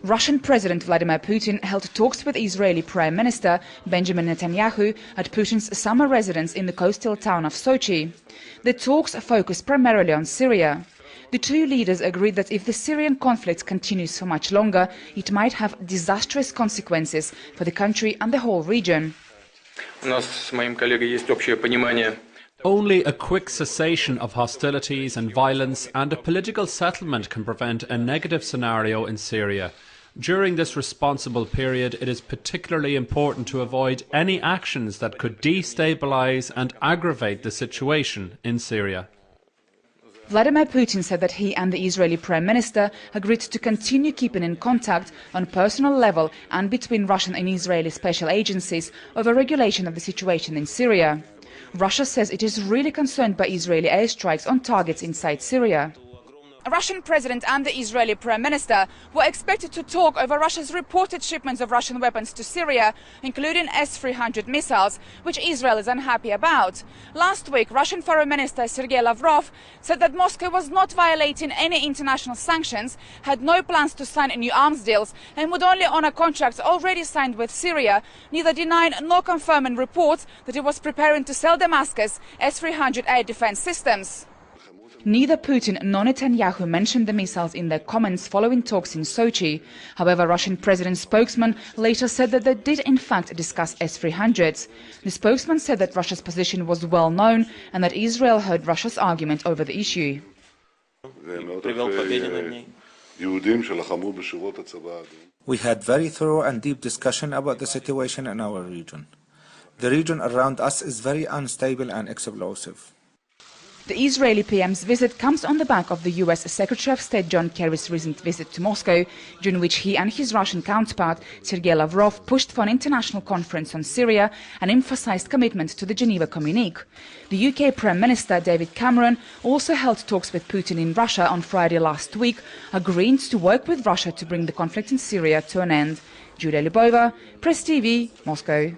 Russian President Vladimir Putin held talks with Israeli Prime Minister Benjamin Netanyahu at Putin's summer residence in the coastal town of Sochi. The talks focused primarily on Syria. The two leaders agreed that if the Syrian conflict continues for much longer, it might have disastrous consequences for the country and the whole region. Only a quick cessation of hostilities and violence and a political settlement can prevent a negative scenario in Syria. During this responsible period, it is particularly important to avoid any actions that could destabilise and aggravate the situation in Syria. Vladimir Putin said that he and the Israeli Prime Minister agreed to continue keeping in contact on a personal level and between Russian and Israeli special agencies over regulation of the situation in Syria. Russia says it is really concerned by Israeli airstrikes on targets inside Syria. A Russian president and the Israeli Prime Minister were expected to talk over Russia's reported shipments of Russian weapons to Syria, including S-300 missiles, which Israel is unhappy about. Last week, Russian Foreign Minister Sergei Lavrov said that Moscow was not violating any international sanctions, had no plans to sign new arms deals, and would only honour contracts already signed with Syria, neither denying nor confirming reports that it was preparing to sell Damascus S-300 air defence systems. Neither Putin nor Netanyahu mentioned the missiles in their comments following talks in Sochi. However, Russian president spokesman later said that they did in fact discuss S-300s. The spokesman said that Russia's position was well known and that Israel heard Russia's argument over the issue. We had very thorough and deep discussion about the situation in our region. The region around us is very unstable and explosive. The Israeli PM's visit comes on the back of the US Secretary of State John Kerry's recent visit to Moscow, during which he and his Russian counterpart Sergei Lavrov pushed for an international conference on Syria and emphasized commitment to the Geneva Communique. The UK Prime Minister David Cameron also held talks with Putin in Russia on Friday last week, agreeing to work with Russia to bring the conflict in Syria to an end. Julia Lubova, Press TV, Moscow.